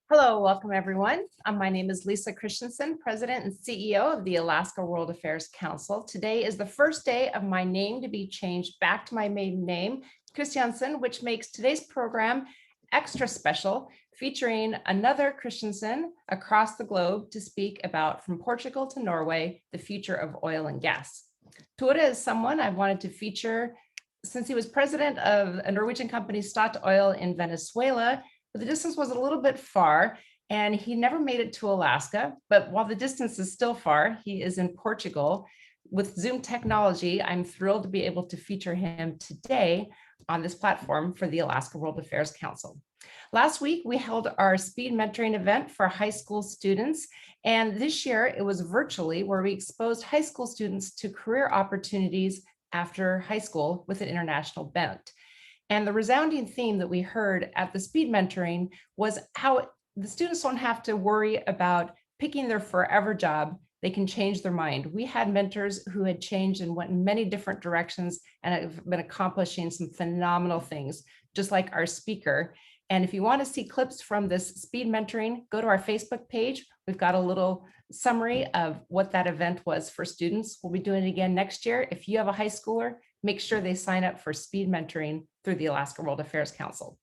Hello, welcome everyone. My name is Lisa Kristiansen, President and CEO of the Alaska World Affairs Council. Today is the first day of my name to be changed back to my maiden name, Kristiansen, which makes today's program extra special, featuring another Kristiansen across the globe to speak about from Portugal to Norway, the future of oil and gas. Thore is someone I've wanted to feature since he was president of a Norwegian company, Statoil in Venezuela. But the distance was a little bit far and he never made it to Alaska. But while the distance is still far, he is in Portugal. With Zoom technology, I'm thrilled to be able to feature him today on this platform for the Alaska World Affairs Council. Last week, we held our speed mentoring event for high school students. And this year it was virtually, where we exposed high school students to career opportunities after high school with an international bent. And the resounding theme that we heard at the speed mentoring was how the students don't have to worry about picking their forever job. They can change their mind. We had mentors who had changed and went in many different directions and have been accomplishing some phenomenal things, just like our speaker. And if you want to see clips from this speed mentoring, go to our Facebook page. We've got a little summary of what that event was for students. We'll be doing it again next year. If you have a high schooler, make sure they sign up for speed mentoring through the Alaska World Affairs Council.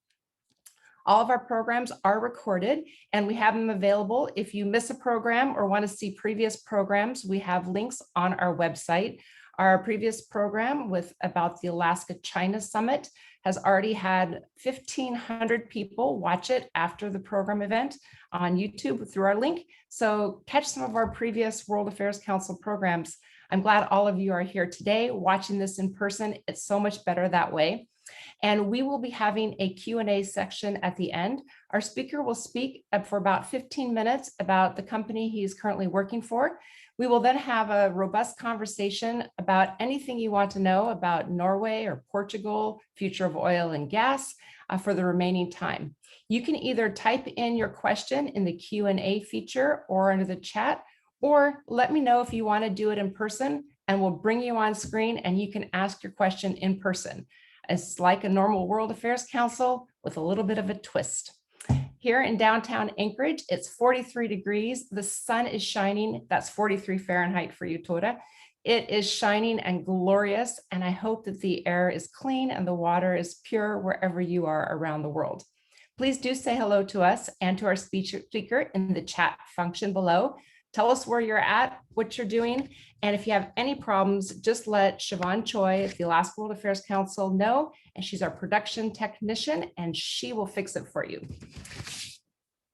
All of our programs are recorded and we have them available. If you miss a program or want to see previous programs, we have links on our website. Our previous program about the Alaska-China Summit has already had 1,500 people watch it after the program event on YouTube through our link. So catch some of our previous World Affairs Council programs. I'm glad all of you are here today watching this in person. It's so much better that way. And we will be having a Q&A section at the end. Our speaker will speak for about 15 minutes about the company he's currently working for. We will then have a robust conversation about anything you want to know about Norway or Portugal, future of oil and gas for the remaining time. You can either type in your question in the Q&A feature or under the chat, or let me know if you want to do it in person and we'll bring you on screen and you can ask your question in person. It's like a normal World Affairs Council with a little bit of a twist. Here in downtown Anchorage, it's 43 degrees. The sun is shining. That's 43 Fahrenheit for you, Thore. It is shining and glorious, and I hope that the air is clean and the water is pure wherever you are around the world. Please do say hello to us and to our speaker in the chat function below. Tell us where you're at, what you're doing, and if you have any problems, just let Siobhan Choi at the Alaska World Affairs Council know, and she's our production technician, and she will fix it for you.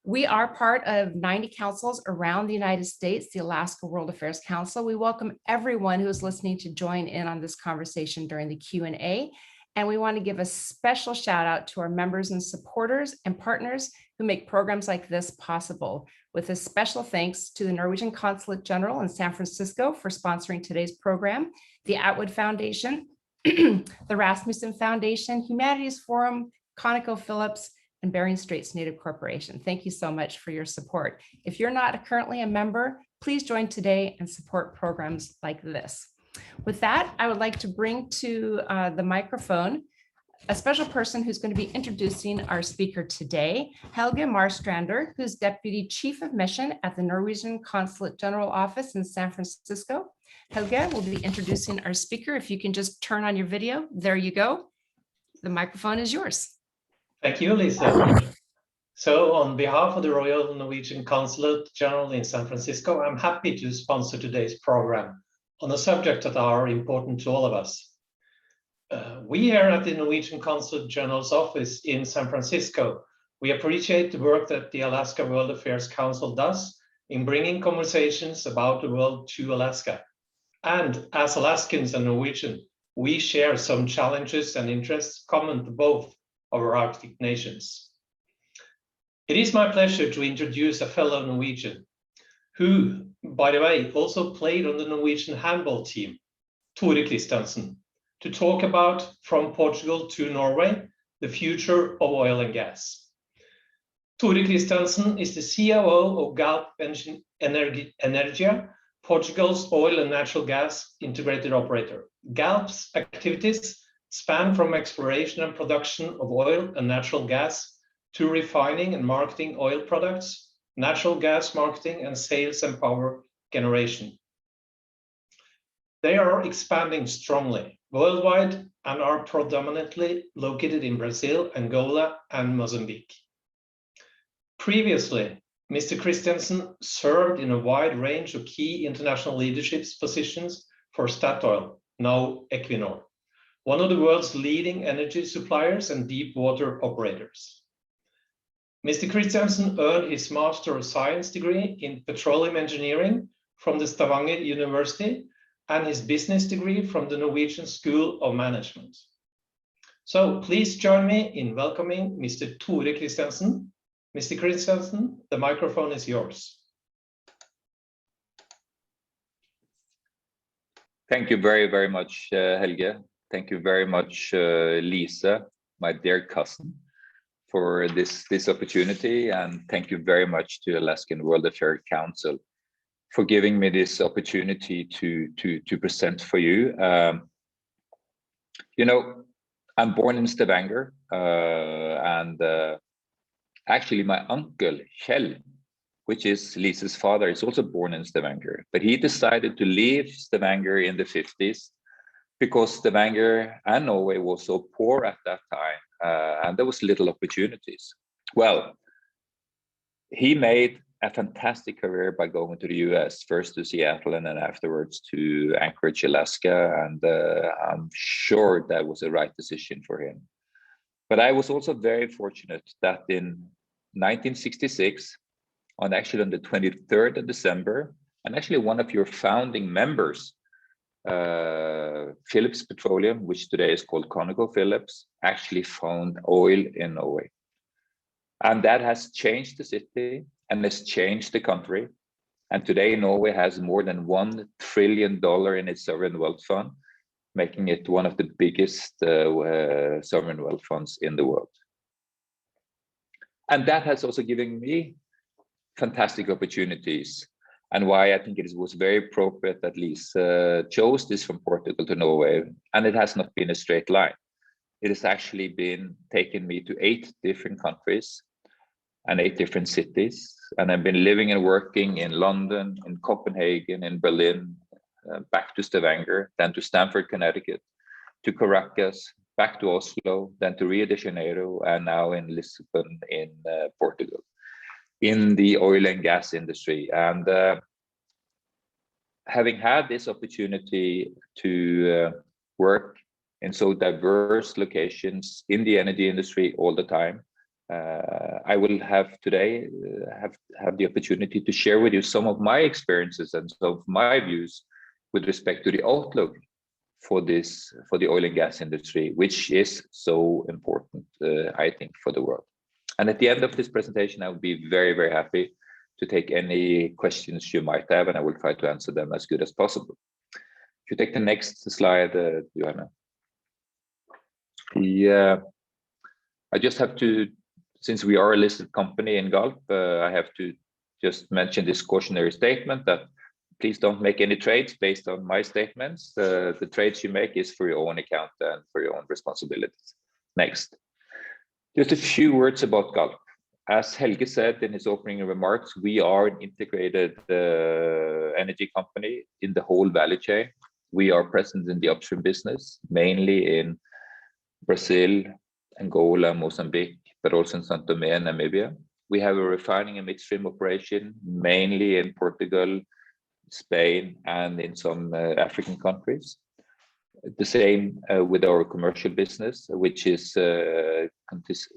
We are part of 90 councils around the United States, the Alaska World Affairs Council. We welcome everyone who is listening to join in on this conversation during the Q&A, and we want to give a special shout out to our members and supporters and partners who make programs like this possible, with a special thanks to the Norwegian Consulate General in San Francisco for sponsoring today's program, the Atwood Foundation, the Rasmussen Foundation, Humanities Forum, ConocoPhillips, and Bering Straits Native Corporation. Thank you so much for your support. If you're not currently a member, please join today and support programs like this. With that, I would like to bring to the microphone a special person who's going to be introducing our speaker today, Helge Marstrander, who's Deputy Chief of Mission at the Norwegian Consulate General Office in San Francisco. Helge will be introducing our speaker. If you can just turn on your video, there you go. The microphone is yours. Thank you, Lisa. So on behalf of the Royal Norwegian Consulate General in San Francisco, I'm happy to sponsor today's program on a subject that are important to all of us. We here at the Norwegian Consulate General's office in San Francisco, we appreciate the work that the Alaska World Affairs Council does in bringing conversations about the world to Alaska. And as Alaskans and Norwegian, we share some challenges and interests common to both of our Arctic nations. It is my pleasure to introduce a fellow Norwegian who, by the way, also played on the Norwegian handball team, Thore Kristiansen, to talk about from Portugal to Norway, the future of oil and gas. Thore Kristiansen is the COO of Galp Energia E&P, Portugal's oil and natural gas integrated operator. Galp's activities span from exploration and production of oil and natural gas to refining and marketing oil products, natural gas marketing, and sales and power generation. They are expanding strongly worldwide and are predominantly located in Brazil, Angola, and Mozambique. Previously, Mr. Kristiansen served in a wide range of key international leadership positions for Statoil, now Equinor, one of the world's leading energy suppliers and deep water operators. Mr. Kristiansen earned his Master of Science degree in Petroleum Engineering from the Stavanger University and his business degree from the Norwegian School of Management. So please join me in welcoming Mr. Thore Kristiansen. Mr. Kristiansen, the microphone is yours. Thank you very, very much, Helge. Thank you very much, Lisa, my dear cousin, for this opportunity. And thank you very much to Alaskan World Affairs Council for giving me this opportunity to present for you. You know, I'm born in Stavanger, and actually my uncle, Kjell, which is Lisa's father, is also born in Stavanger, but he decided to leave Stavanger in the 50s because Stavanger and Norway was so poor at that time, and there was little opportunities. Well, he made a fantastic career by going to the US, first to Seattle and then afterwards to Anchorage, Alaska, and I'm sure that was the right decision for him. But I was also very fortunate that in 1966, on the 23rd of December, and actually one of your founding members, Phillips Petroleum, which today is called ConocoPhillips, actually found oil in Norway. And that has changed the city and has changed the country. And today Norway has more than $1 trillion in its sovereign wealth fund, making it one of the biggest sovereign wealth funds in the world. And that has also given me fantastic opportunities, and why I think it was very appropriate that Lisa chose this from Portugal to Norway. And it has not been a straight line. It has actually been taken me to 8 different countries and 8 different cities. And I've been living and working in London, in Copenhagen, in Berlin, back to Stavanger, then to Stamford, Connecticut, to Caracas, back to Oslo, then to Rio de Janeiro, and now in Lisbon in Portugal, in the oil and gas industry. And having had this opportunity to work in so diverse locations in the energy industry all the time, I will have today have the opportunity to share with you some of my experiences and some of my views with respect to the outlook for the oil and gas industry, which is so important, I think, for the world. And at the end of this presentation, I will be very, very happy to take any questions you might have, and I will try to answer them as good as possible. If you take the next slide, Johanna. I just have to, since we are a listed company in Galp, I have to just mention this cautionary statement that please don't make any trades based on my statements. The trades you make is for your own account and for your own responsibilities. Next. Just a few words about Galp. As Helge said in his opening remarks, we are an integrated energy company in the whole value chain. We are present in the upstream business, mainly in Brazil, Angola, Mozambique, but also in Saint Tomé and Namibia. We have a refining and midstream operation, mainly in Portugal, Spain, and in some African countries. The same with our commercial business, which is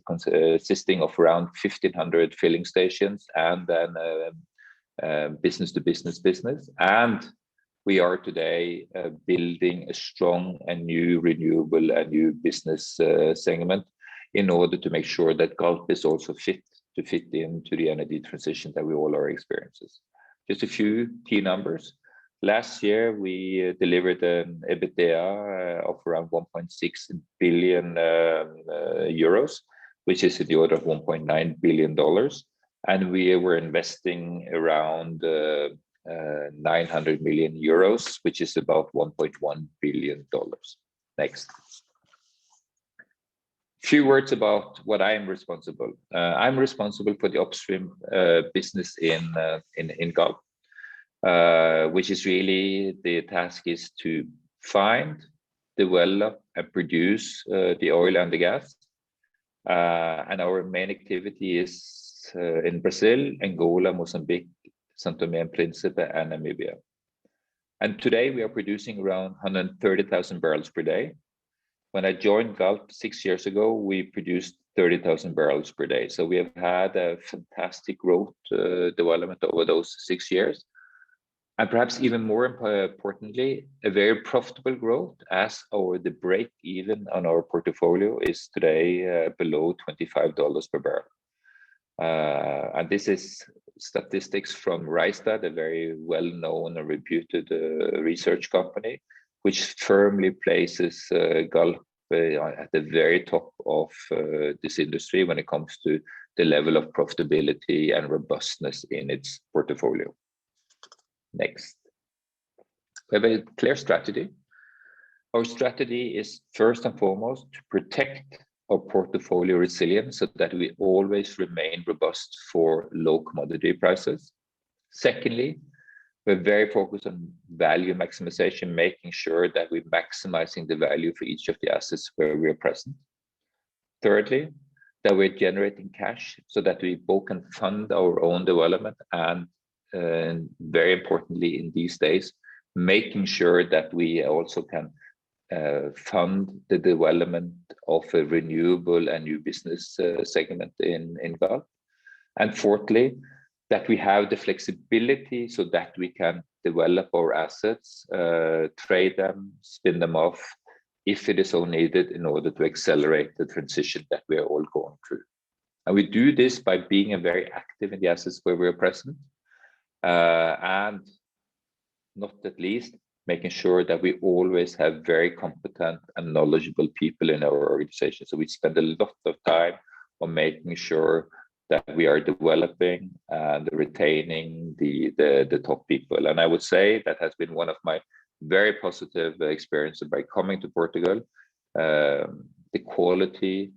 consisting of around 1,500 filling stations and then business to business. And we are today building a strong and new renewable and new business segment in order to make sure that Galp is also fit into the energy transition that we all are experiencing. Just a few key numbers. Last year, we delivered an EBITDA of around 1.6 billion euros, which is in the order of $1.9 billion. And we were investing around 900 million euros, which is about $1.1 billion. Next. Few words about what I am responsible. I'm responsible for the upstream business in Galp, which is really the task is to find, develop, and produce the oil and the gas. And our main activity is in Brazil, Angola, Mozambique, São Tomé and Príncipe, and Namibia. And today we are producing around 130,000 barrels per day. When I joined Galp 6 years ago, we produced 30,000 barrels per day. So we have had a fantastic growth development over those 6 years. And perhaps even more importantly, a very profitable growth, as the break even on our portfolio is today below $25 per barrel. And this is statistics from Rystad, a very well-known and reputed research company, which firmly places Galp at the very top of this industry when it comes to the level of profitability and robustness in its portfolio. Next. We have a clear strategy. Our strategy is first and foremost to protect our portfolio resilience so that we always remain robust for low commodity prices. Secondly, we're very focused on value maximization, making sure that we're maximizing the value for each of the assets where we are present. Thirdly, that we're generating cash so that we both can fund our own development and very importantly in these days, making sure that we also can fund the development of a renewable and new business segment in Galp. And fourthly, that we have the flexibility so that we can develop our assets, trade them, spin them off, if it is so needed in order to accelerate the transition that we are all going through. And we do this by being very active in the assets where we are present, and not at least making sure that we always have very competent and knowledgeable people in our organization. So we spend a lot of time on making sure that we are developing and retaining the top people. And I would say that has been one of my very positive experiences by coming to Portugal, the quality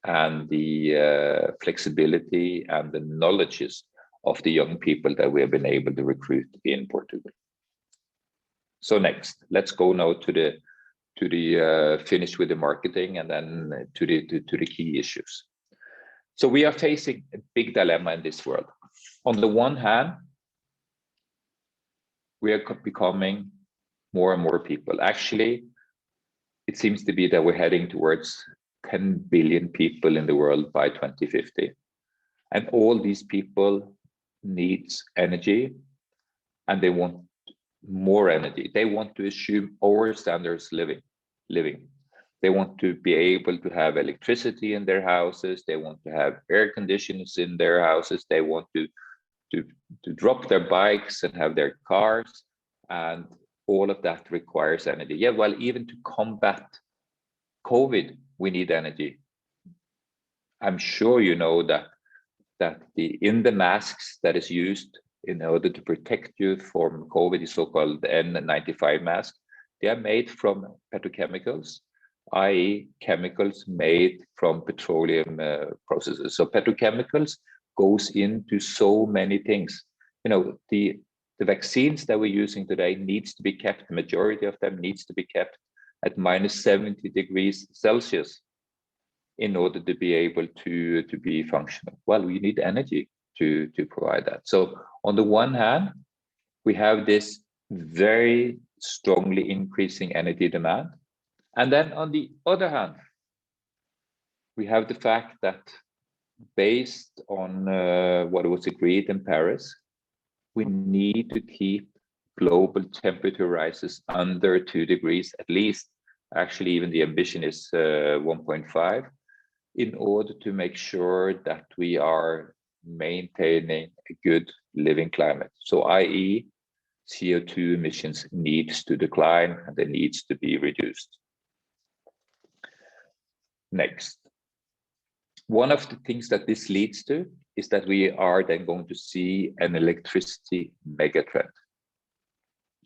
and the flexibility and the knowledges of the young people that we have been able to recruit in Portugal. So next, let's go now to the finish with the marketing and then to the key issues. So we are facing a big dilemma in this world. On the one hand, we are becoming more and more people. Actually, it seems to be that we're heading towards 10 billion people in the world by 2050. And all these people need energy, and they want more energy. They want to assume our standards living. They want to be able to have electricity in their houses. They want to have air conditioners in their houses. They want to drop their bikes and have their cars, and all of that requires energy. Yeah, well, even to combat COVID, we need energy. I'm sure you know that in the masks that is used in order to protect you from COVID, the so-called N95 mask, they are made from petrochemicals, i.e. chemicals made from petroleum processes. So petrochemicals goes into so many things. You know, the vaccines that we're using today needs to be kept, the majority of them needs to be kept at minus 70 degrees Celsius in order to be able to be functional. Well, we need energy to provide that. So on the one hand, we have this very strongly increasing energy demand. And then on the other hand, we have the fact that based on what was agreed in Paris, we need to keep global temperature rises under 2 degrees at least. Actually, even the ambition is 1.5 in order to make sure that we are maintaining a good living climate. So i.e. CO2 emissions needs to decline and they needs to be reduced. Next. One of the things that this leads to is that we are then going to see an electricity megatrend.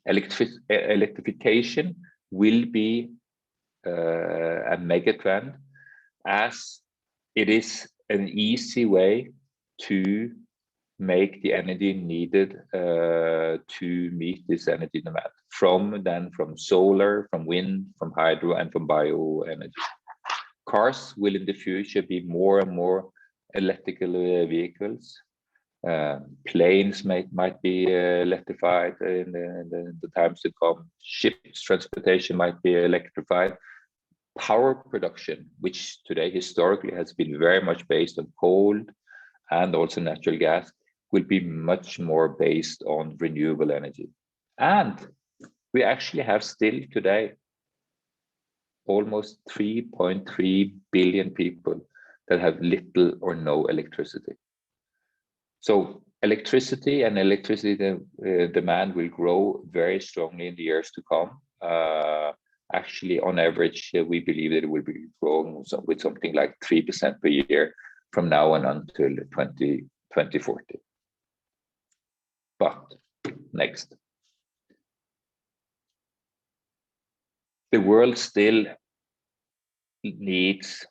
Electrification will be a megatrend, as it is an easy way to make the energy needed to meet this energy demand from solar, from wind, from hydro, and from bioenergy. Cars will in the future be more and more electrical vehicles. Planes might be electrified in the times to come. Ships transportation might be electrified. Power production, which today historically has been very much based on coal and also natural gas, will be much more based on renewable energy. And we actually have still today almost 3.3 billion people that have little or no electricity. So electricity and electricity demand will grow very strongly in the years to come. Actually, on average, we believe that it will be growing with something like 3% per year from now on until 2040. But next, the world still needs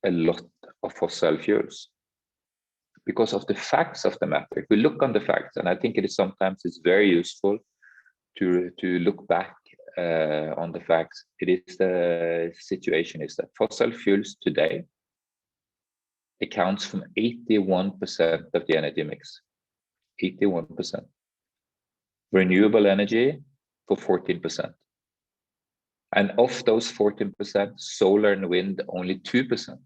a lot of fossil fuels because of the facts of the matter. If we look on the facts, and I think it is sometimes it's very useful to look back on the facts. It is the situation is that fossil fuels today accounts from 81% of the energy mix. 81%. Renewable energy for 14%. And of those 14%, solar and wind only 2%.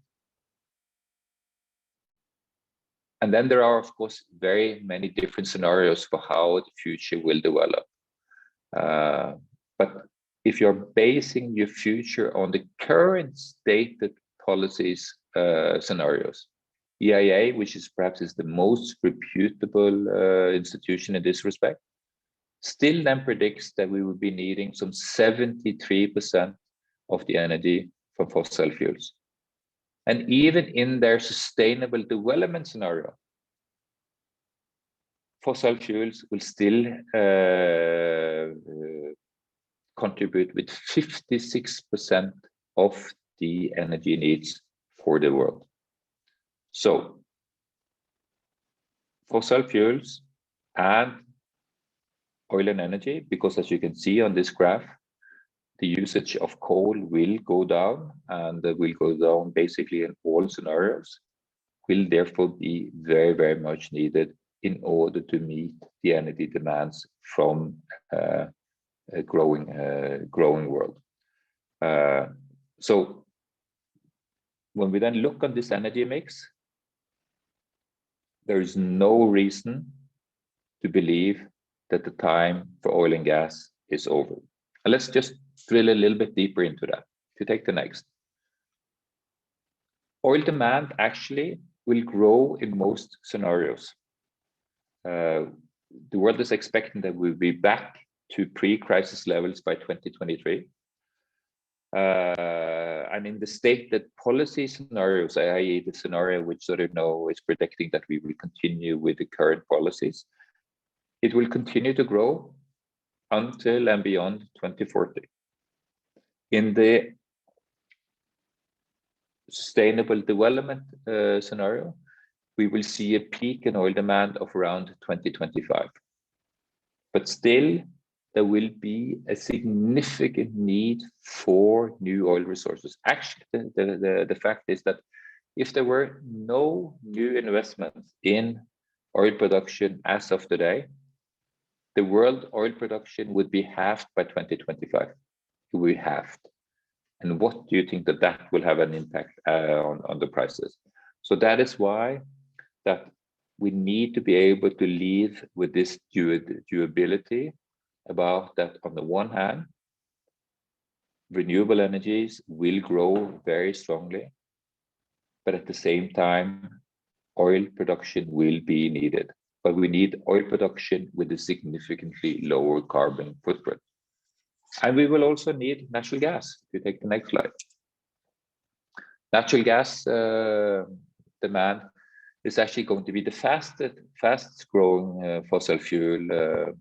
And then there are, of course, very many different scenarios for how the future will develop. But if you're basing your future on the current stated policies scenarios, EIA, which is perhaps the most reputable institution in this respect, still then predicts that we will be needing some 73% of the energy from fossil fuels. And even in their sustainable development scenario, fossil fuels will still contribute with 56% of the energy needs for the world. So fossil fuels and oil and energy, because as you can see on this graph, the usage of coal will go down, and will go down basically in all scenarios, will therefore be very, very much needed in order to meet the energy demands from a growing world. So when we then look on this energy mix, there is no reason to believe that the time for oil and gas is over. And let's just drill a little bit deeper into that. If you take the next. Oil demand actually will grow in most scenarios. The world is expecting that we'll be back to pre-crisis levels by 2023. And in the stated policy scenarios, i.e. the scenario which sort of is predicting that we will continue with the current policies, it will continue to grow until and beyond 2040. In the sustainable development scenario, we will see a peak in oil demand of around 2025. But still, there will be a significant need for new oil resources. Actually, the fact is that if there were no new investments in oil production as of today, the world oil production would be halved by 2025. It will be halved. And what do you think that will have an impact on the prices? So that is why that we need to be able to live with this durability about that. On the one hand, renewable energies will grow very strongly, but at the same time, oil production will be needed. But we need oil production with a significantly lower carbon footprint. And we will also need natural gas. If you take the next slide. Natural gas demand is actually going to be the fastest growing fossil fuel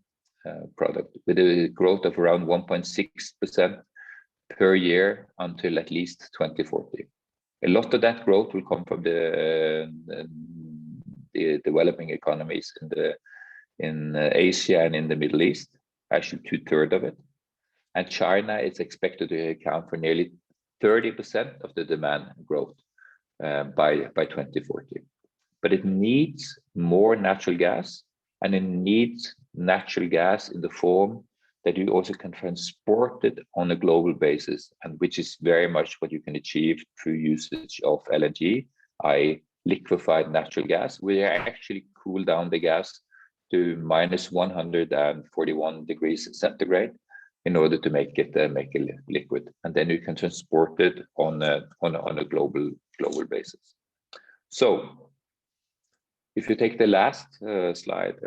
product, with a growth of around 1.6% per year until at least 2040. A lot of that growth will come from the developing economies in Asia and in the Middle East, actually 2/3 of it. And China is expected to account for nearly 30% of the demand growth by 2040. But it needs more natural gas, and it needs natural gas in the form that you also can transport it on a global basis, and which is very much what you can achieve through usage of LNG, i.e. liquefied natural gas, where you actually cool down the gas to minus 141 degrees centigrade in order to make it liquid, and then you can transport it on a global basis. So, if you take the last slide,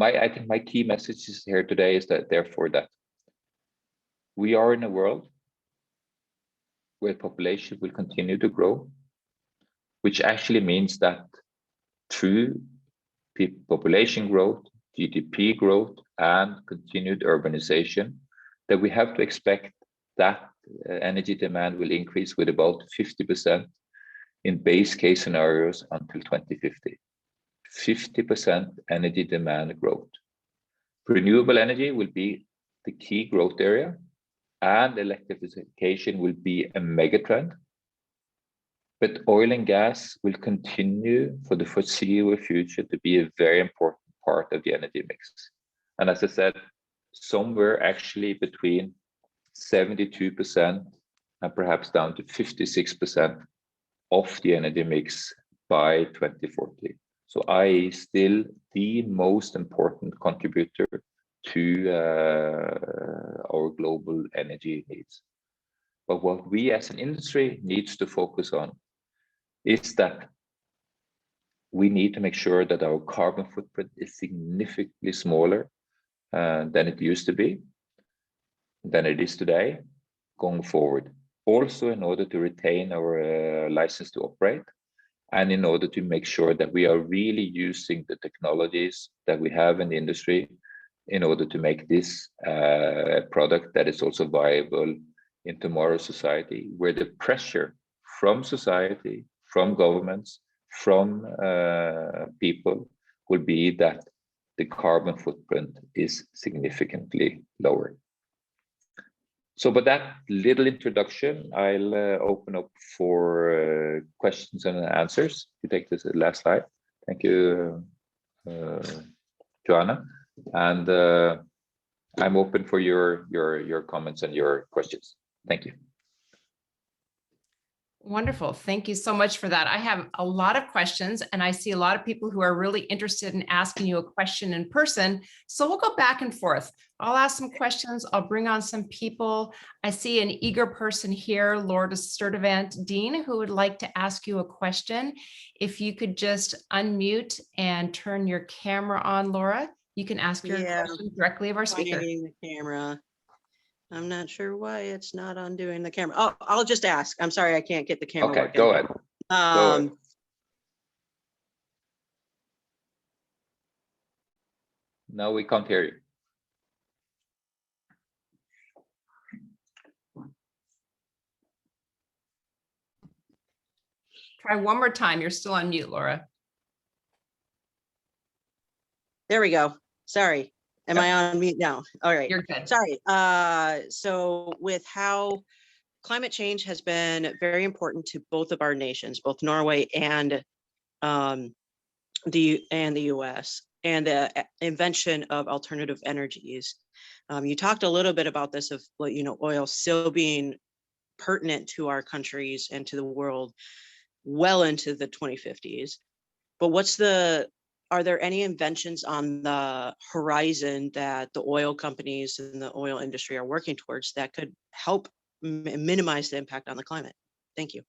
I think my key messages here today is that therefore that we are in a world where population will continue to grow, which actually means that through population growth, GDP growth, and continued urbanization, that we have to expect that energy demand will increase with about 50% in base case scenarios until 2050. 50% energy demand growth. Renewable energy will be the key growth area, and electrification will be a megatrend. But oil and gas will continue for the foreseeable future to be a very important part of the energy mix. And as I said, somewhere actually between 72% and perhaps down to 56% of the energy mix by 2040. So i.e. still the most important contributor to our global energy needs. But what we as an industry needs to focus on is that we need to make sure that our carbon footprint is significantly smaller than it used to be, than it is today, going forward. Also in order to retain our license to operate, and in order to make sure that we are really using the technologies that we have in the industry in order to make this a product that is also viable in tomorrow's society, where the pressure from society, from governments, from people will be that the carbon footprint is significantly lower. So with that little introduction, I'll open up for questions and answers. You take this last slide. Thank you, Joanna. And I'm open for your comments and your questions. Thank you. Wonderful. Thank you so much for that. I have a lot of questions, and I see a lot of people who are really interested in asking you a question in person. So we'll go back and forth. I'll ask some questions. I'll bring on some people. I see an eager person here, Lord Sturdivant Dean, who would like to ask you a question. If you could just unmute and turn your camera on, Laura, you can ask your question directly of our speaker. The camera. I'm not sure why it's not undoing the camera. Oh, I'll just ask. I'm sorry, I can't get the camera Okay, working. go ahead. Go ahead. No, we can't hear you. Try one more time. You're still on mute, Laura. There we go. Sorry. Am I on mute now? All right. You're good. Sorry. So with how climate change has been very important to both of our nations, both Norway and the US, and the invention of alternative energies. You talked a little bit about this of, oil still being pertinent to our countries and to the world well into the 2050s. But are there any inventions on the horizon that the oil companies and the oil industry are working towards that could help minimize the impact on the climate? Thank you.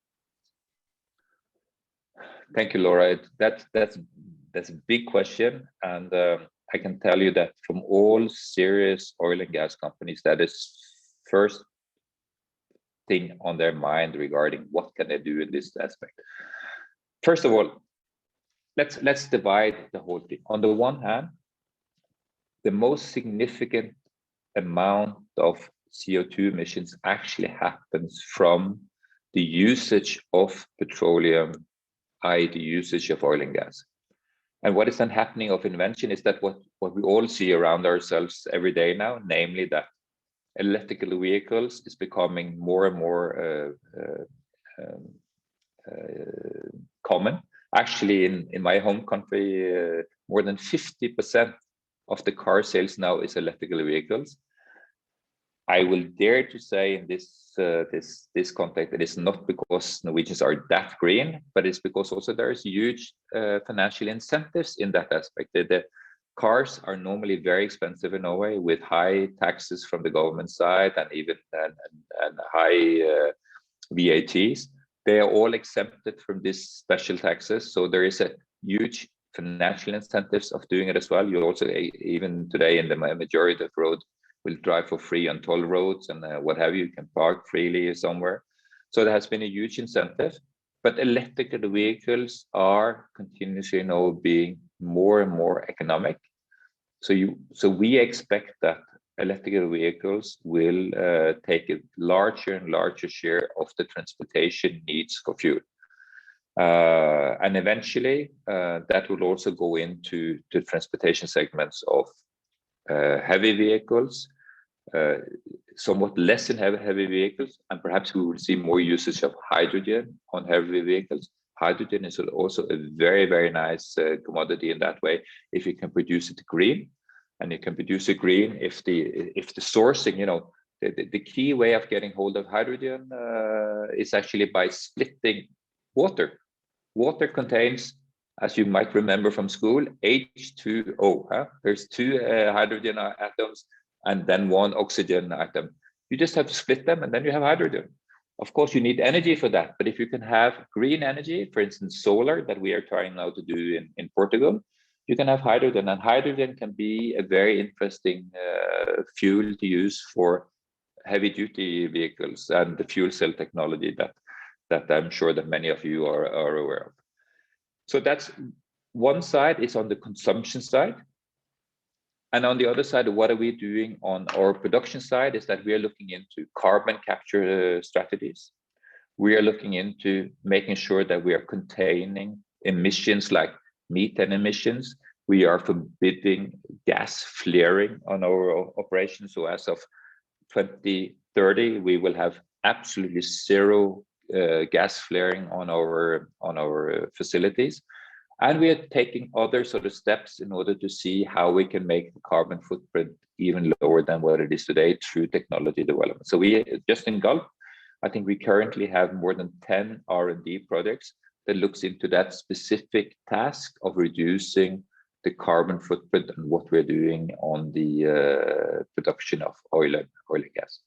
Thank you, Laura. That's a big question, and I can tell you that from all serious oil and gas companies, that is first thing on their mind regarding what can they do in this aspect. First of all, let's divide the whole thing. On the one hand, the most significant amount of CO2 emissions actually happens from the usage of petroleum, i.e. the usage of oil and gas. And what is then happening of invention is that what we all see around ourselves every day now, namely that electrical vehicles is becoming more and more common. Actually, in my home country, more than 50% of the car sales now is electrical vehicles. I will dare to say in this context, it is not because Norwegians are that green, but it's because also there is huge financial incentives in that aspect. The cars are normally very expensive in Norway, with high taxes from the government side and even and high VATs. They are all exempted from these special taxes, so there is a huge financial incentives of doing it as well. You also, even today in the majority of roads, will drive for free on toll roads and what have you. You can park freely somewhere. So there has been a huge incentive, but electrical vehicles are continuously now being more and more economic. So we expect that electrical vehicles will take a larger and larger share of the transportation needs for fuel. And eventually that will also go into the transportation segments of heavy vehicles, somewhat less in heavy vehicles, and perhaps we will see more usage of hydrogen on heavy vehicles. Hydrogen is also a very, very nice commodity in that way, if you can produce it green. And you can produce it green if the sourcing, the key way of getting hold of hydrogen is actually by splitting water. Water contains, as you might remember from school, H2O. There's two hydrogen atoms and then one oxygen atom. You just have to split them and then you have hydrogen. Of course, you need energy for that. But if you can have green energy, for instance, solar, that we are trying now to do in Portugal, you can have hydrogen, and hydrogen can be a very interesting fuel to use for heavy duty vehicles and the fuel cell technology that I'm sure that many of you are aware of. So that's one side, is on the consumption side. And on the other side, what are we doing on our production side is that we are looking into carbon capture strategies. We are looking into making sure that we are containing emissions like methane emissions. We are forbidding gas flaring on our operations. So as of 2030, we will have absolutely zero gas flaring on our facilities. And we are taking other sort of steps in order to see how we can make the carbon footprint even lower than what it is today through technology development. So we, just in Galp, I think we currently have more than 10 R&D projects that looks into that specific task of reducing the carbon footprint and what we're doing on the production of oil and gas.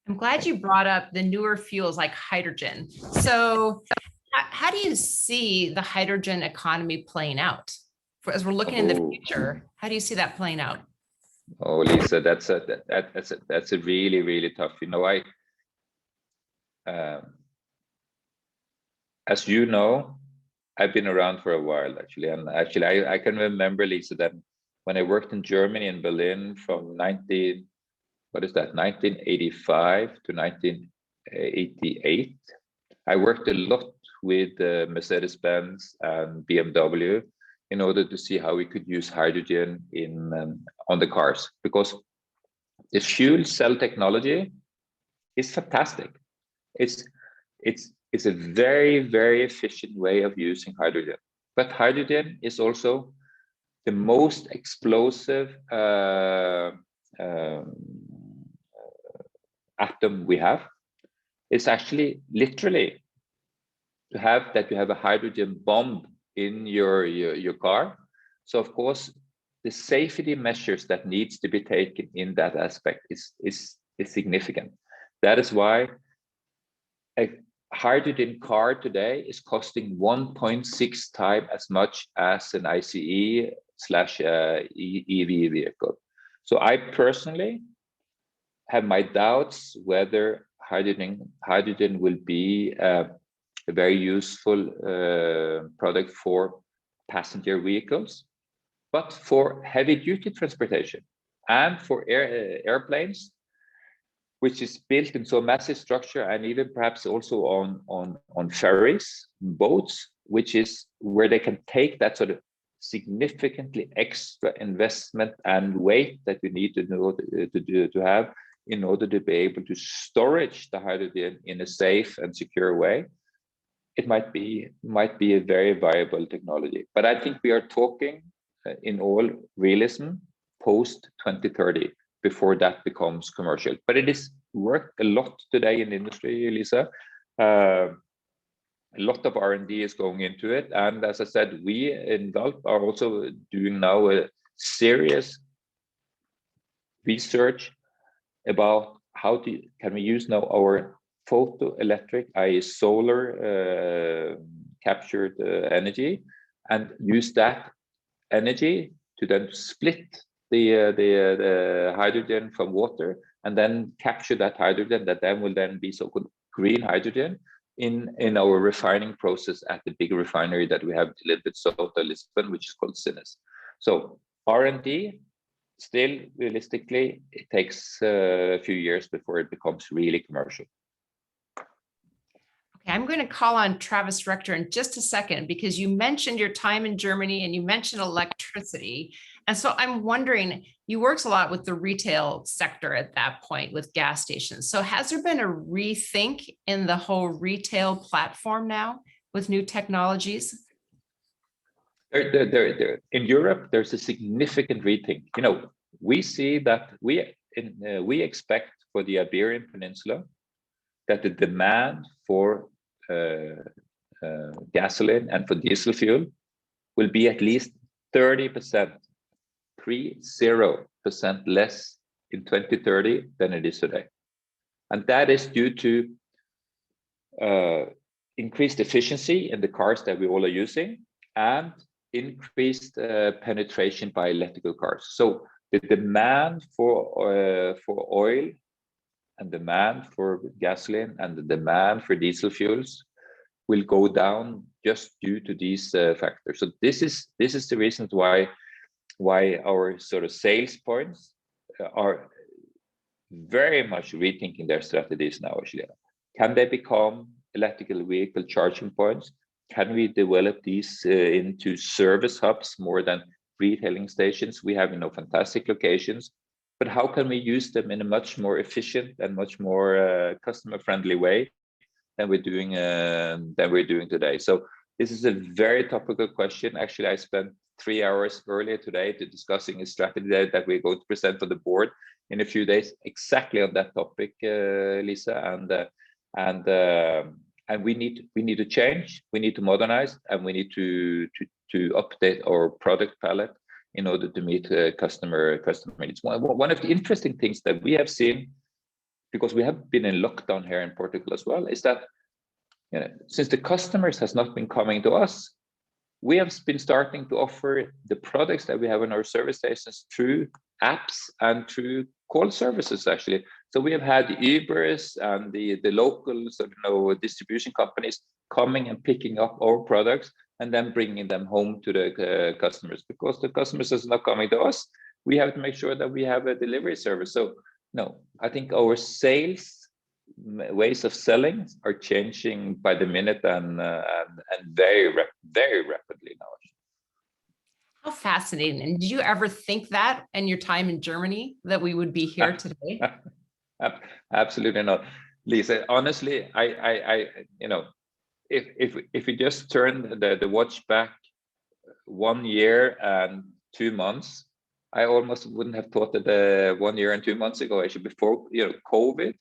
I'm glad you brought up the newer fuels like hydrogen. So how do you see the hydrogen economy playing out? As we're looking in the future, how do you see that playing out? Oh, Lisa, that's a really, really tough. As you know, I've been around for a while actually, and actually I can remember, Lisa, that when I worked in Germany, in Berlin, from 1985 to 1988, I worked a lot with Mercedes-Benz and BMW in order to see how we could use hydrogen on the cars, because the fuel cell technology is fantastic. It's a very, very efficient way of using hydrogen. But hydrogen is also the most explosive atom we have. It's actually literally to have that you have a hydrogen bomb in your car. So of course, the safety measures that needs to be taken in that aspect is significant. That is why a hydrogen car today is costing 1.6 times as much as an ICE/EV vehicle. So I personally have my doubts whether hydrogen will be a very useful product for passenger vehicles, but for heavy duty transportation and for airplanes, which is built in so massive structure, and even perhaps also on ferries, boats, which is where they can take that sort of significantly extra investment and weight that we need to have in order to be able to storage the hydrogen in a safe and secure way. It might be a very viable technology, but I think we are talking in all realism post 2030 before that becomes commercial. But it is worked a lot today in the industry, Lisa. A lot of R&D is going into it, and as I said, we in Galp are also doing now a serious research about how can we use now our photoelectric, i.e. solar captured energy, and use that energy to then split the hydrogen from water, and then capture that hydrogen that then will then be so-called green hydrogen in our refining process at the big refinery that we have a little bit south of Lisbon, which is called Sines. So R&D, still realistically, it takes a few years before it becomes really commercial. Okay, I'm going to call on Travis Rector in just a second, because you mentioned your time in Germany and you mentioned electricity. And so I'm wondering, you worked a lot with the retail sector at that point with gas stations. So has there been a rethink in the whole retail platform now with new technologies? In Europe, there's a significant rethink. You know, we see that we expect for the Iberian Peninsula that the demand for gasoline and for diesel fuel will be at least 30%, 30% less in 2030 than it is today. And that is due to increased efficiency in the cars that we all are using, and increased penetration by electrical cars. So the demand for oil and demand for gasoline and the demand for diesel fuels will go down just due to these factors. So this is the reasons why our sort of sales points are very much rethinking their strategies now. Actually, can they become electrical vehicle charging points? Can we develop these into service hubs more than retailing stations? We have, fantastic locations, but how can we use them in a much more efficient and much more customer-friendly way than we're doing today? So this is a very topical question. Actually, I spent 3 hours earlier today discussing a strategy that we're going to present for the board in a few days, exactly on that topic, Lisa. And we need to change, we need to modernize, and we need to update our product palette in order to meet customer needs. One of the interesting things that we have seen, because we have been in lockdown here in Portugal as well, is that since the customers has not been coming to us, we have been starting to offer the products that we have in our service stations through apps and through call services, actually. So we have had Ubers and the local distribution companies coming and picking up our products and then bringing them home to the customers. Because the customers is not coming to us, we have to make sure that we have a delivery service. So no, I think our sales ways of selling are changing by the minute and very rapidly now. How fascinating. And did you ever think that in your time in Germany that we would be here today? Absolutely not, Lisa. Honestly, if we just turn the watch back 1 year and 2 months, I almost wouldn't have thought that 1 year and 2 months ago, actually, before COVID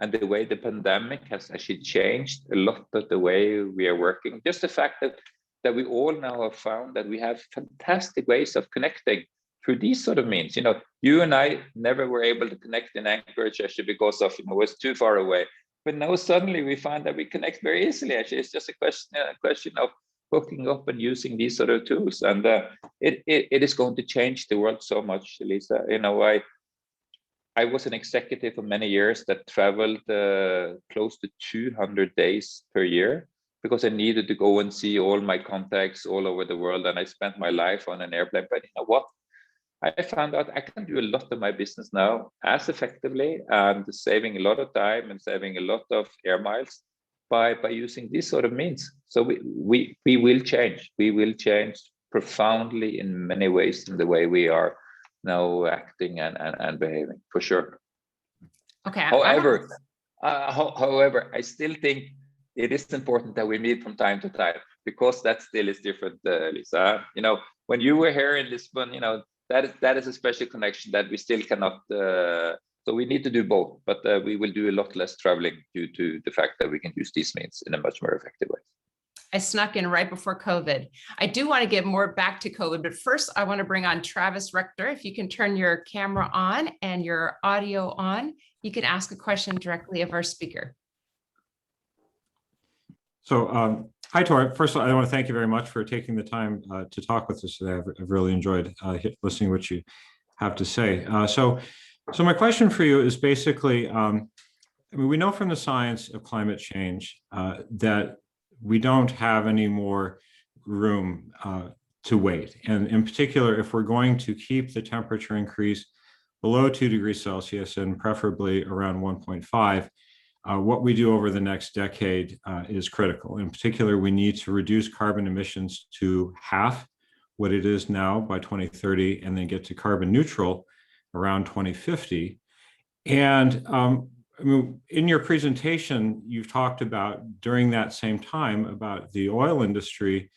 and the way the pandemic has actually changed a lot of the way we are working. Just the fact that we all now have found that we have fantastic ways of connecting through these sort of means. You and I never were able to connect in Anchorage actually because of it was too far away. But now suddenly we find that we connect very easily. Actually, it's just a question of hooking up and using these sort of tools, and it is going to change the world so much, Lisa. I was an executive for many years that traveled close to 200 days per year because I needed to go and see all my contacts all over the world, and I spent my life on an airplane. But you know what? I found out I can do a lot of my business now as effectively and saving a lot of time and saving a lot of air miles by using these sort of means. So we will change. We will change profoundly in many ways in the way we are now acting and behaving, for sure. Okay. However, I still think it is important that we meet from time to time, because that still is different, Lisa. You know, when you were here in Lisbon, you know, that is a special connection that we still cannot. So we need to do both, but we will do a lot less traveling due to the fact that we can use these means in a much more effective way. I snuck in right before COVID. I do want to get more back to COVID, but first I want to bring on Travis Rector. If you can turn your camera on and your audio on, you can ask a question directly of our speaker. So, hi, Thore. First of all, I want to thank you very much for taking the time to talk with us today. I've really enjoyed listening to what you have to say. So my question for you is basically, I mean, we know from the science of climate change that we don't have any more room to wait. And in particular, if we're going to keep the temperature increase below 2 degrees Celsius and preferably around 1.5, what we do over the next decade is critical. In particular, we need to reduce carbon emissions to half what it is now by 2030, and then get to carbon neutral around 2050. And I mean, in your presentation, you've talked about during that same time about the oil industry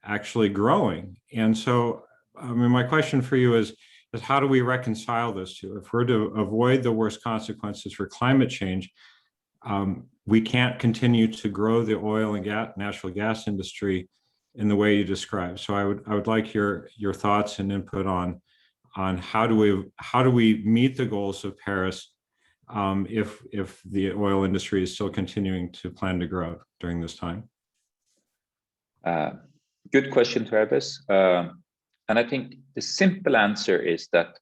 actually growing. And so, I mean, my question for you is how do we reconcile those two? If we're to avoid the worst consequences for climate change, we can't continue to grow the oil and natural gas industry in the way you described. So I would like your thoughts and input on how do we meet the goals of Paris if the oil industry is still continuing to plan to grow during this time? Good question, Travis. And I think the simple answer is that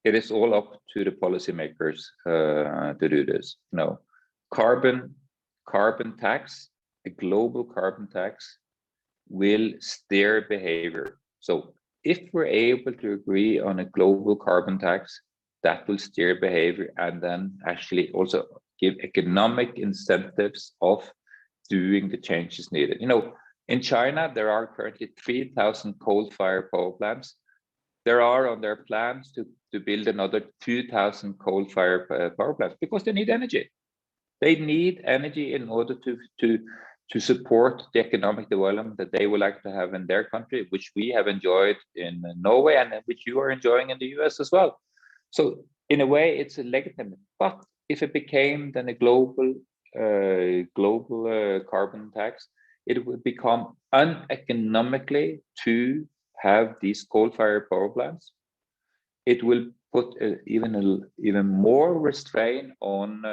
it is all up to the policymakers to do this. You know, carbon tax, a global carbon tax, will steer behavior. So if we're able to agree on a global carbon tax, that will steer behavior and then actually also give economic incentives of doing the changes needed. You know, in China, there are currently 3,000 coal-fired power plants. There are on their plans to build another 2,000 coal-fired power plants because they need energy. They need energy in order to support the economic development that they would like to have in their country, which we have enjoyed in Norway and which you are enjoying in the US as well. So in a way, it's a legitimate. But if it became then a global carbon tax, it would become uneconomically to have these coal-fired power plants. It will put even more restraint on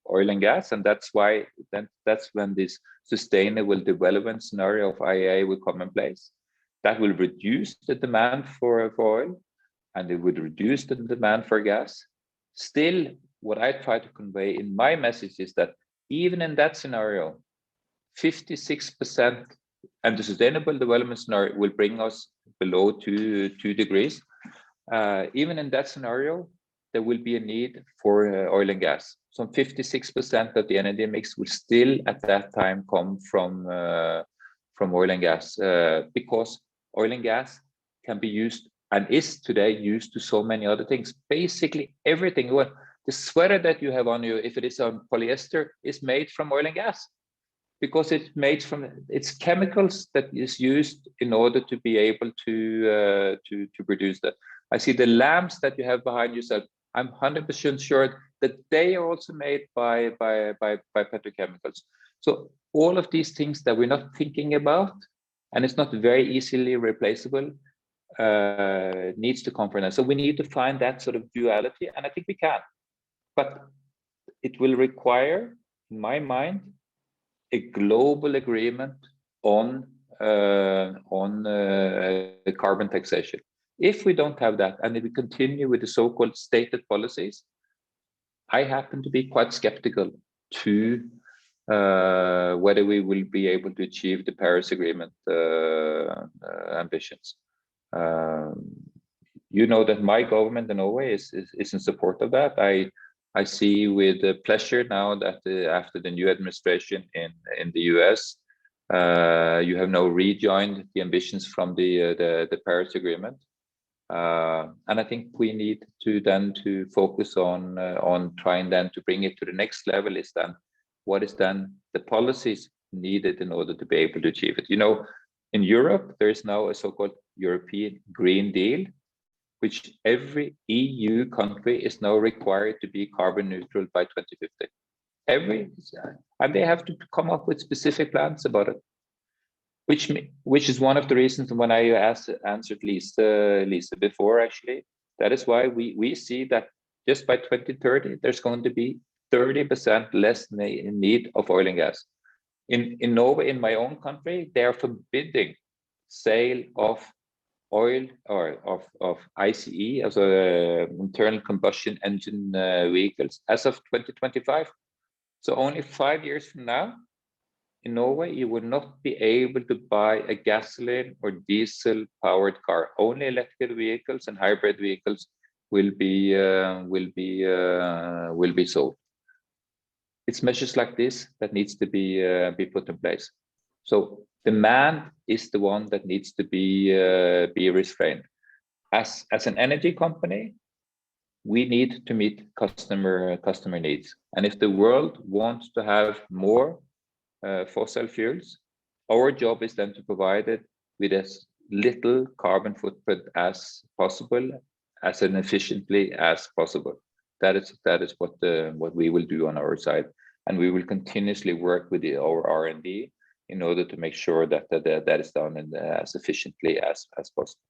oil and gas, and that's when this sustainable development scenario of IEA will come in place. That will reduce the demand for oil, and it would reduce the demand for gas. Still, what I try to convey in my message is that even in that scenario, 56%, and the sustainable development scenario will bring us below 2 degrees. Even in that scenario, there will be a need for oil and gas. So 56% of the energy mix will still at that time come from oil and gas, because oil and gas can be used and is today used to so many other things. Basically everything. Well, the sweater that you have on you, if it is on polyester, is made from oil and gas, because it's chemicals that is used in order to be able to produce that. I see the lamps that you have behind yourself. I'm 100% sure that they are also made by petrochemicals. So all of these things that we're not thinking about, and it's not very easily replaceable, needs to come from us. So we need to find that sort of duality, and I think we can. But it will require, in my mind, a global agreement on carbon taxation. If we don't have that, and if we continue with the so-called stated policies, I happen to be quite skeptical to whether we will be able to achieve the Paris Agreement ambitions. you know that my government in Norway is in support of that. I see with pleasure now that after the new administration in the US, you have now rejoined the ambitions from the Paris Agreement. And I think we need to focus on trying then to bring it to the next level. Is then what is then the policies needed in order to be able to achieve it. You know, in Europe, there is now a so-called European Green Deal, which every EU country is now required to be carbon neutral by 2050. And they have to come up with specific plans about it. Which is one of the reasons when I answered Lisa before, actually. That is why we see that just by 2030, there's going to be 30% less need of oil and gas. In Norway, in my own country, they are forbidding sale of oil or of ICE, as internal combustion engine vehicles, as of 2025. So only 5 years from now, in Norway, you will not be able to buy a gasoline or diesel powered car. Only electric vehicles and hybrid vehicles will be sold. It's measures like this that needs to be put in place. So demand is the one that needs to be restrained. As an energy company, we need to meet customer needs. And if the world wants to have more fossil fuels, our job is then to provide it with as little carbon footprint as possible, as efficiently as possible. That is what we will do on our side, and we will continuously work with our R&D in order to make sure that that is done as efficiently as possible.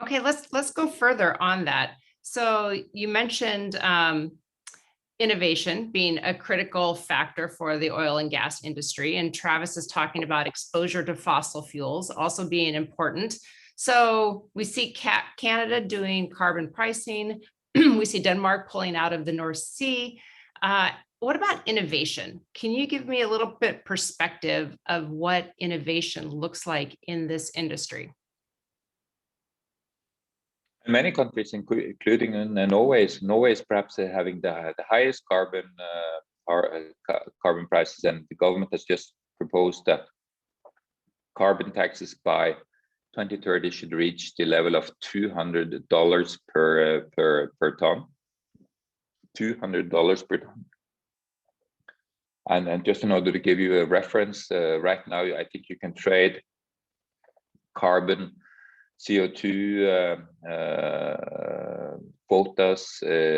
Okay, let's go further on that. So you mentioned innovation being a critical factor for the oil and gas industry, and Travis is talking about exposure to fossil fuels also being important. So we see Canada doing carbon pricing. We see Denmark pulling out of the North Sea. What about innovation? Can you give me a little bit perspective of what innovation looks like in this industry? Many countries, including in Norway, is perhaps having the highest carbon prices, and the government has just proposed that carbon taxes by 2030 should reach the level of $200 per ton. $200 per ton. And just in order to give you a reference, right now I think you can trade carbon CO2 quotas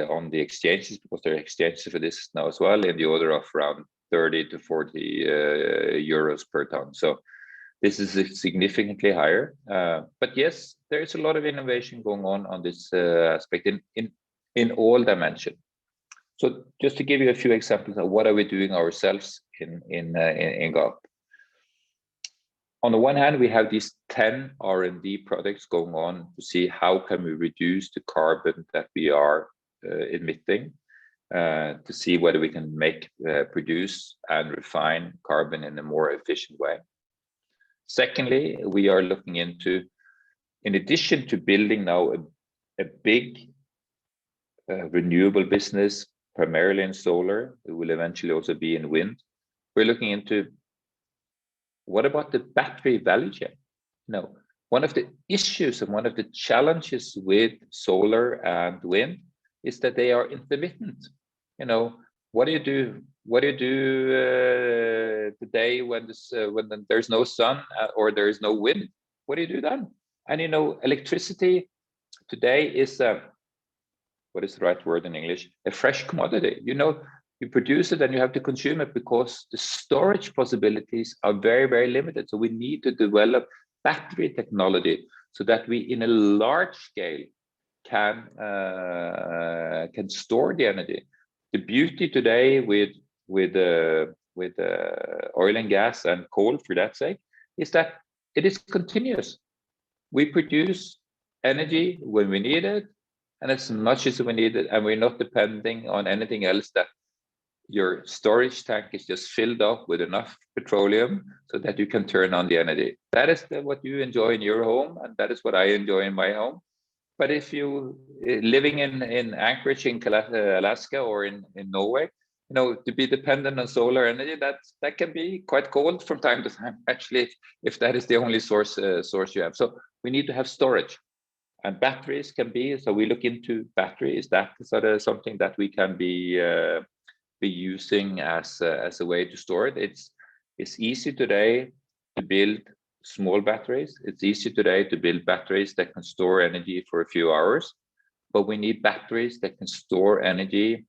on the exchanges, because there are exchanges for this now as well, in the order of around 30 to 40 euros per ton. So this is significantly higher. But yes, there is a lot of innovation going on this aspect in all dimensions. So just to give you a few examples of what are we doing ourselves in Galp. On the one hand, we have these 10 R&D projects going on to see how can we reduce the carbon that we are emitting, to see whether we can produce and refine carbon in a more efficient way. Secondly, we are looking into, in addition to building now a big renewable business, primarily in solar, it will eventually also be in wind. We're looking into what about the battery value chain? No, one of the issues and one of the challenges with solar and wind is that they are intermittent. You know, what do you do? What do you do today when there's no sun or there is no wind? What do you do then? And you know, electricity today is what is the right word in English? A fresh commodity. You know, you produce it and you have to consume it because the storage possibilities are very, very limited. So we need to develop battery technology so that we, in a large scale, can store the energy. The beauty today with oil and gas and coal, for that sake, is that it is continuous. We produce energy when we need it, and as much as we need it, and we're not depending on anything else, that your storage tank is just filled up with enough petroleum so that you can turn on the energy. That is what you enjoy in your home, and that is what I enjoy in my home. But if you living in Anchorage in Alaska or in Norway, to be dependent on solar energy, that can be quite cold from time to time, actually, if that is the only source you have. So we need to have storage, and batteries can be. So we look into batteries. That is sort of something that we can be using as a way to store it. It's easy today to build small batteries. It's easy today to build batteries that can store energy for a few hours, but we need batteries that can store energy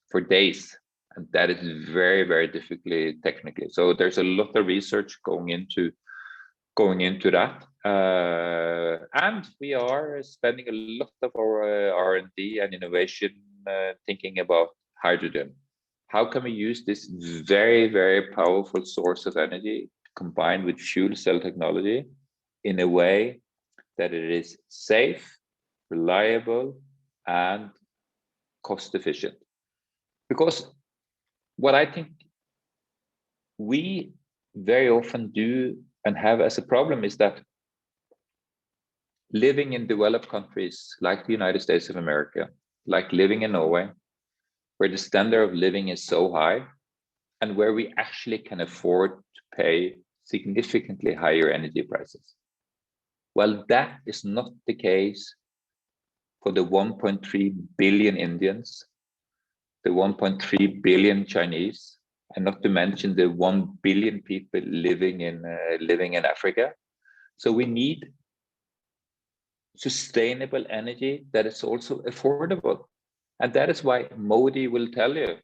for days. And that is very, very difficult technically. So there's a lot of research going into that. And we are spending a lot of our R&D and innovation thinking about hydrogen. How can we use this very, very powerful source of energy combined with fuel cell technology in a way that it is safe, reliable, and cost efficient? Because what I think we very often do and have as a problem is that living in developed countries like the United States of America, like living in Norway, where the standard of living is so high and where we actually can afford to pay significantly higher energy prices. Well, that is not the case for the 1.3 billion Indians, the 1.3 billion Chinese, and not to mention the 1 billion people living in Africa. So we need sustainable energy that is also affordable. And that is why Modi will tell you,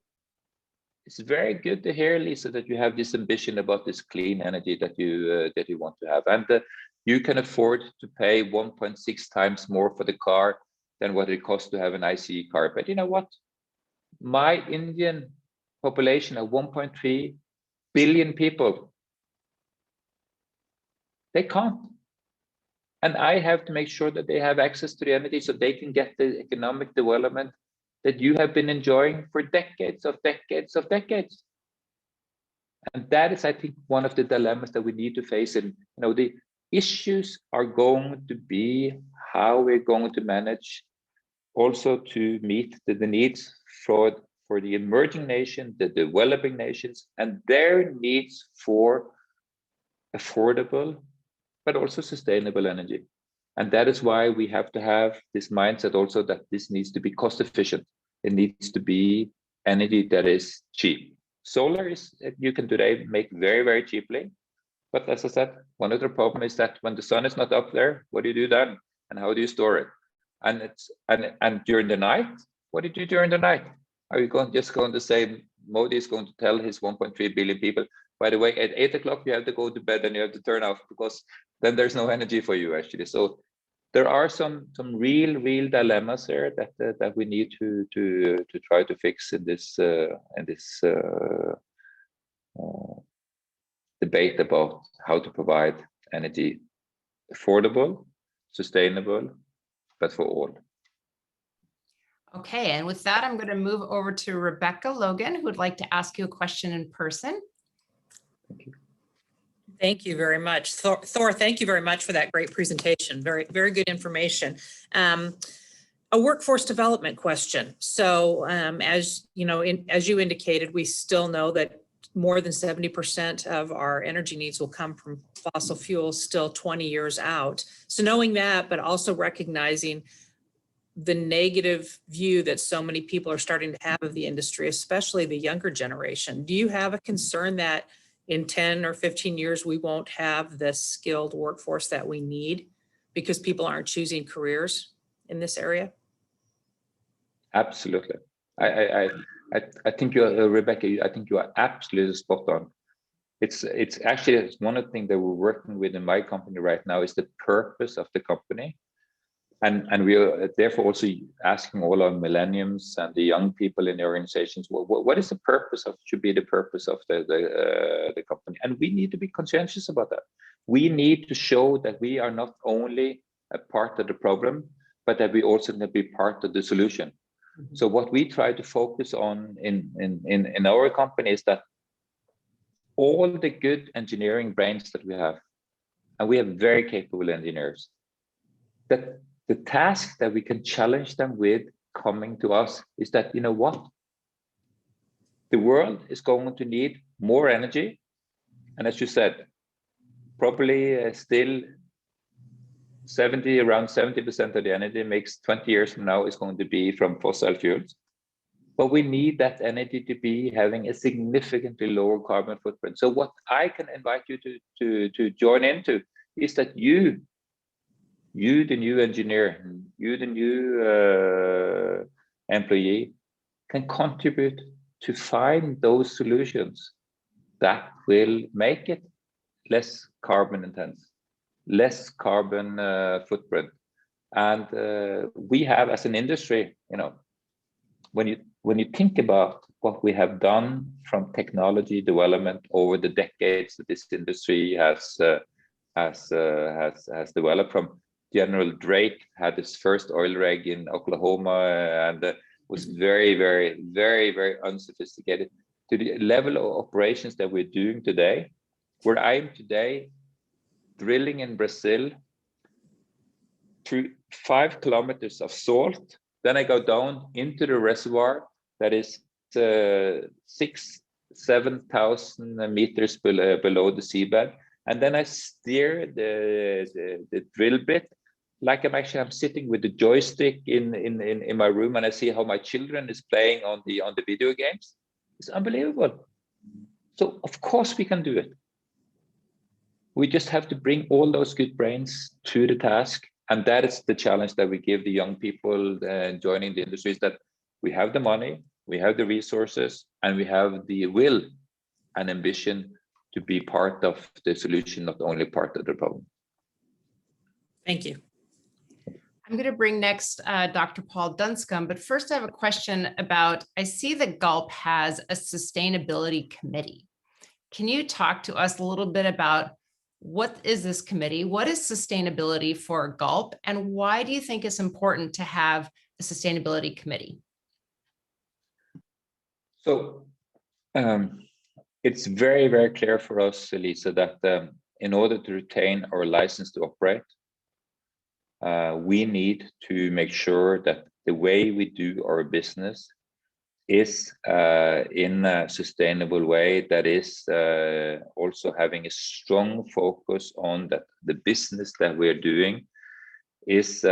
it's very good to hear, Lisa, that you have this ambition about this clean energy that you want to have. And you can afford to pay 1.6 times more for the car than what it costs to have an ICE car. But you know what? My Indian population of 1.3 billion people, they can't. And I have to make sure that they have access to the energy so they can get the economic development that you have been enjoying for decades of decades of decades. And that is, I think, one of the dilemmas that we need to face. And the issues are going to be how we're going to manage also to meet the needs for the emerging nations, the developing nations, and their needs for affordable, but also sustainable energy. And that is why we have to have this mindset also that this needs to be cost efficient. It needs to be energy that is cheap. Solar is, you can today make very, very cheaply. But as I said, one of the problems is that when the sun is not up there, what do you do then? And how do you store it? And during the night, what do you do during the night? Are you just going to say Modi is going to tell his 1.3 billion people, by the way, at 8 o'clock, you have to go to bed and you have to turn off because then there's no energy for you actually. So there are some real dilemmas there that we need to try to fix in this debate about how to provide energy affordable, sustainable, but for all. Okay, and with that, I'm going to move over to Rebecca Logan, who would like to ask you a question in person. Thank you. Thank you very much. Thore, thank you very much for that great presentation. Very, very good information. A workforce development question. So as you know, as you indicated, we still know that more than 70% of our energy needs will come from fossil fuels still 20 years out. So knowing that, but also recognizing the negative view that so many people are starting to have of the industry, especially the younger generation. Do you have a concern that in 10 or 15 years, we won't have the skilled workforce that we need because people aren't choosing careers in this area? Absolutely. I think you are, Rebecca, I think you are absolutely spot on. It's actually one of the things that we're working with in my company right now is the purpose of the company. And we are therefore also asking all our millenniums and the young people in the organizations, what is the purpose of, should be the purpose of the company? And we need to be conscientious about that. We need to show that we are not only a part of the problem, but that we also can be part of the solution. Mm-hmm. So what we try to focus on in our company is that all the good engineering brains that we have, and we have very capable engineers, that the task that we can challenge them with coming to us is that, you know what? The world is going to need more energy. And as you said, probably still around 70% of the energy mix 20 years from now is going to be from fossil fuels. But we need that energy to be having a significantly lower carbon footprint. So what I can invite you to join into is that you the new engineer, you the new employee, can contribute to find those solutions that will make it less carbon intense, less carbon footprint. And we have, as an industry, you know, when you think about what we have done from technology development over the decades that this industry has developed, from General Drake had his first oil rig in Oklahoma and was very, very, very, very unsophisticated, to the level of operations that we're doing today, where I am today drilling in Brazil through 5 kilometers of salt. Then I go down into the reservoir that is 7,000 meters below the seabed. And then I steer the drill bit like I'm sitting with the joystick in my room, and I see how my children is playing on the video games. It's unbelievable. So of course we can do it. We just have to bring all those good brains to the task. And that is the challenge that we give the young people joining the industry, is that we have the money, we have the resources, and we have the will and ambition to be part of the solution, not only part of the problem. Thank you. I'm going to bring next Dr. Paul Dunscombe, but first I have a question about, I see that Galp has a sustainability committee. Can you talk to us a little bit about what is this committee? What is sustainability for Galp? And why do you think it's important to have a sustainability committee? So it's very, very clear for us, Lisa, that in order to retain our license to operate, we need to make sure that the way we do our business is in a sustainable way, that is also having a strong focus on that the business that we're doing is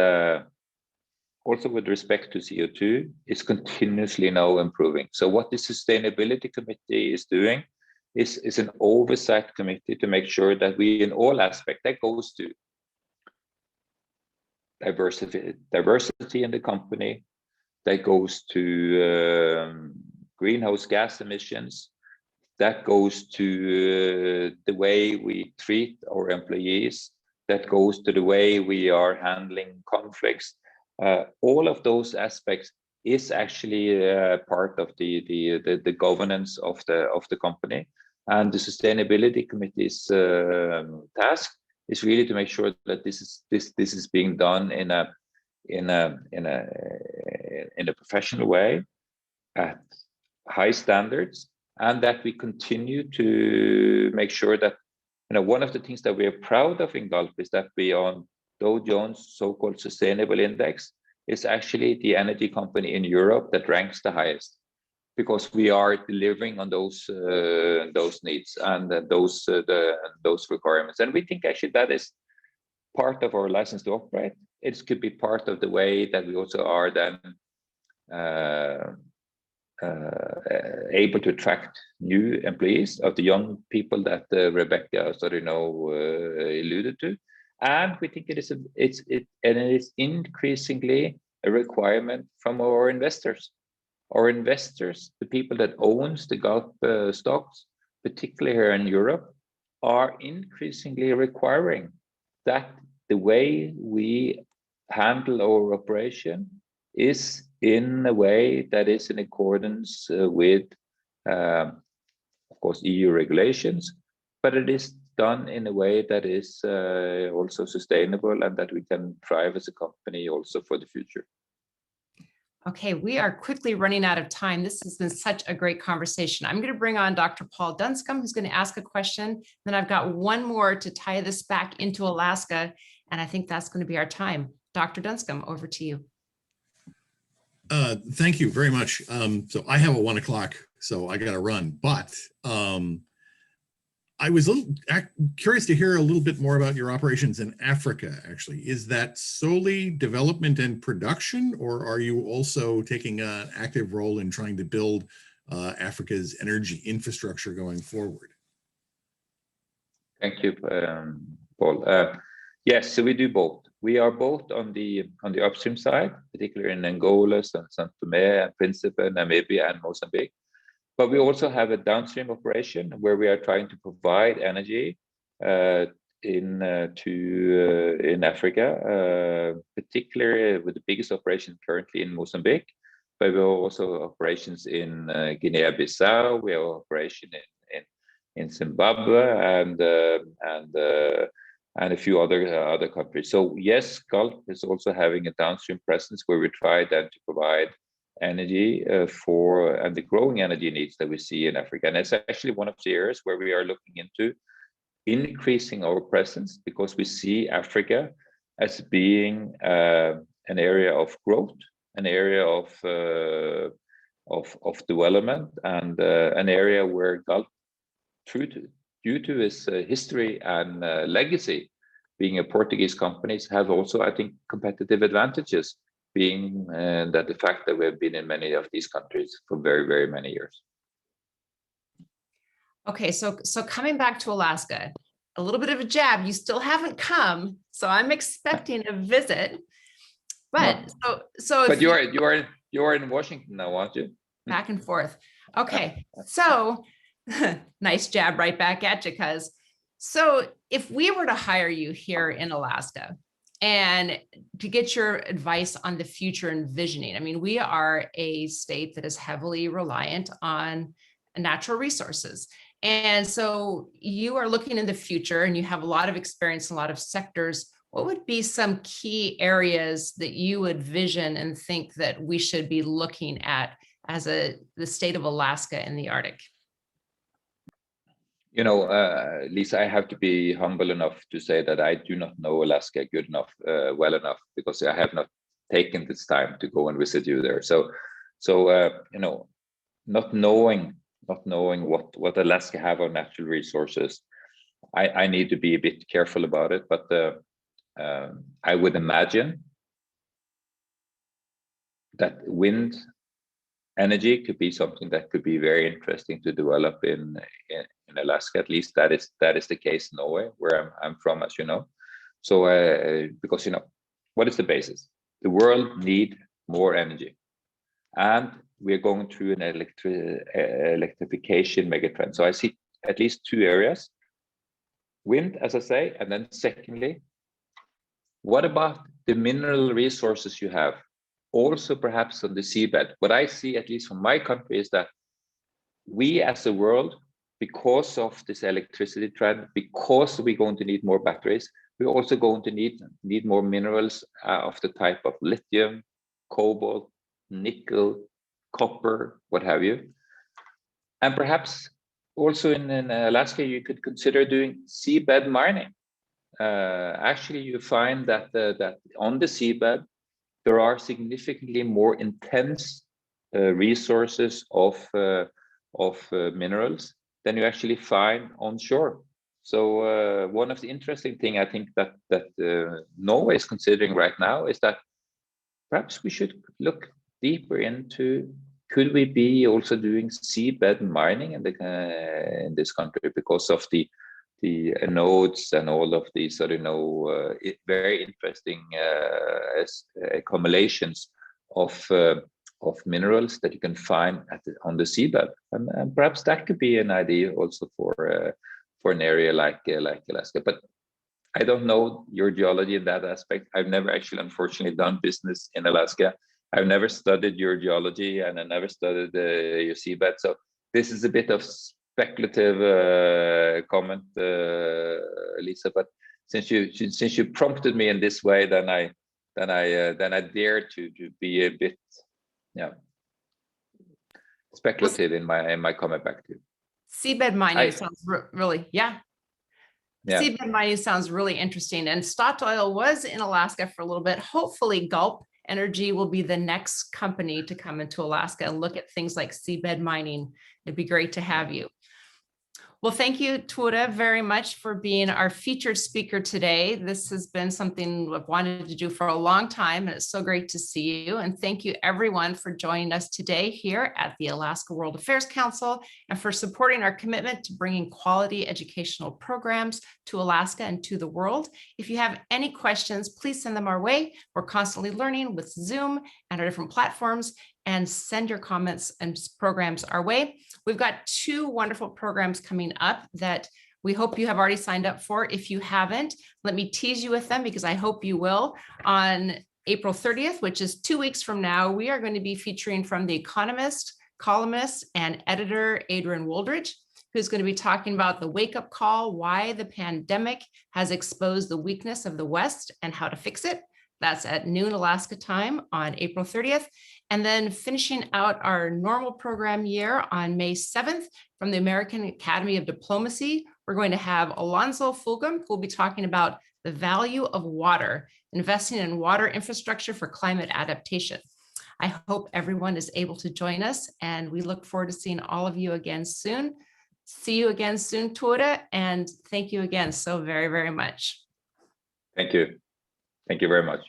also with respect to CO2 is continuously now improving. So what the Sustainability Committee is doing is an oversight committee to make sure that we, in all aspects, that goes to diversity in the company, that goes to greenhouse gas emissions, that goes to the way we treat our employees, that goes to the way we are handling conflicts. All of those aspects is actually part of the governance of the company, and the Sustainability Committee's task is really to make sure that this is being done in a professional way, at high standards, and that we continue to make sure that, you know, one of the things that we are proud of in Galp is that we on Dow Jones so-called sustainable index is actually the energy company in Europe that ranks the highest, because we are delivering on those needs and those requirements. And we think actually that is part of our license to operate. It could be part of the way that we also are then able to attract new employees, of the young people that Rebecca alluded to. And we think it is increasingly a requirement from our investors. Our investors, the people that owns the Galp stocks, particularly here in Europe, are increasingly requiring that the way we handle our operation is in a way that is in accordance with, of course, EU regulations, but it is done in a way that is also sustainable and that we can thrive as a company also for the future. Okay, we are quickly running out of time. This has been such a great conversation. I'm going to bring on Dr. Paul Dunscombe, who's going to ask a question. Then I've got one more to tie this back into Alaska, and I think that's going to be our time. Dr. Dunscombe, over to you. Thank you very much. So I have a 1 o'clock, so I got to run, but I was a little curious to hear a little bit more about your operations in Africa, actually. Is that solely development and production, or are you also taking an active role in trying to build Africa's energy infrastructure going forward? Thank you, Paul. Yes, so we do both. We are both on the upstream side, particularly in Angola, Saint Tomé and Principe, Namibia, and Mozambique. But we also have a downstream operation where we are trying to provide energy in Africa, particularly with the biggest operation currently in Mozambique. But we have also operations in Guinea-Bissau. We have operation in Zimbabwe and a few other countries. So yes, Galp is also having a downstream presence where we try then to provide energy and the growing energy needs that we see in Africa. And it's actually one of the areas where we are looking into increasing our presence, because we see Africa as being an area of growth, an area of development, and an area where Galp, due to its history and legacy, being a Portuguese company, have also, I think, competitive advantages, being that the fact that we have been in many of these countries for very, very many years. Okay, so coming back to Alaska, a little bit of a jab. You still haven't come, so I'm expecting a visit. But but you are in Washington now, aren't you? Back and forth. Okay, so nice jab right back at you, cuz. So if we were to hire you here in Alaska and to get your advice on the future envisioning, I mean, we are a state that is heavily reliant on natural resources. And so you are looking in the future and you have a lot of experience in a lot of sectors. What would be some key areas that you would vision and think that we should be looking at as the state of Alaska in the Arctic? You know, Lisa, I have to be humble enough to say that I do not know Alaska good enough, well enough, because I have not taken this time to go and visit you there. So you know, not knowing what Alaska have on natural resources, I need to be a bit careful about it. But I would imagine that wind energy could be something that could be very interesting to develop in Alaska. At least that is the case in Norway, where I'm from, as you know. So because, you know, what is the basis? The world need more energy, and we're going through an electrification megatrend. So I see at least two areas: wind, as I say, and then secondly, what about the mineral resources you have? Also perhaps on the seabed. What I see, at least from my country, is that we as a world, because of this electricity trend, because we're going to need more batteries, we're also going to need more minerals of the type of lithium, cobalt, nickel, copper, what have you. And perhaps also in Alaska, you could consider doing seabed mining. Actually, you find that on the seabed, there are significantly more intense resources of minerals than you actually find on shore. So one of the interesting things I think that Norway is considering right now is that perhaps we should look deeper into, could we be also doing seabed mining in this country, because of the nodes and all of these sort of, very interesting accumulations of minerals that you can find on the seabed, and perhaps that could be an idea also for an area like Alaska. But I don't know your geology in that aspect. I've never actually, unfortunately, done business in Alaska. I've never studied your geology, and I never studied your seabed. So this is a bit of speculative comment, Lisa. But since you prompted me in this way, then I dare to be a bit, speculative in my comment back to you. Seabed mining sounds really, yeah. Yeah. Seabed mining sounds really interesting. And Statoil was in Alaska for a little bit. Hopefully Galp Energy will be the next company to come into Alaska and look at things like seabed mining. It'd be great to have you. Well, thank you, Thore, very much for being our featured speaker today. This has been something I've wanted to do for a long time, and it's so great to see you. And thank you, everyone, for joining us today here at the Alaska World Affairs Council and for supporting our commitment to bringing quality educational programs to Alaska and to the world. If you have any questions, please send them our way. We're constantly learning with Zoom and our different platforms, and send your comments and programs our way. We've got 2 wonderful programs coming up that we hope you have already signed up for. If you haven't, let me tease you with them because I hope you will. On April 30th, which is 2 weeks from now, we are going to be featuring from The Economist, columnist and editor Adrian Wooldridge, who's going to be talking about the wake-up call, why the pandemic has exposed the weakness of the West and how to fix it. That's at noon Alaska time on April 30th. And then finishing out our normal program year on May 7th from the American Academy of Diplomacy, we're going to have Alonzo Fulgham, who will be talking about the value of water, investing in water infrastructure for climate adaptation. I hope everyone is able to join us, and we look forward to seeing all of you again soon. See you again soon, Thore, and thank you again so very, very much. Thank you. Thank you very much.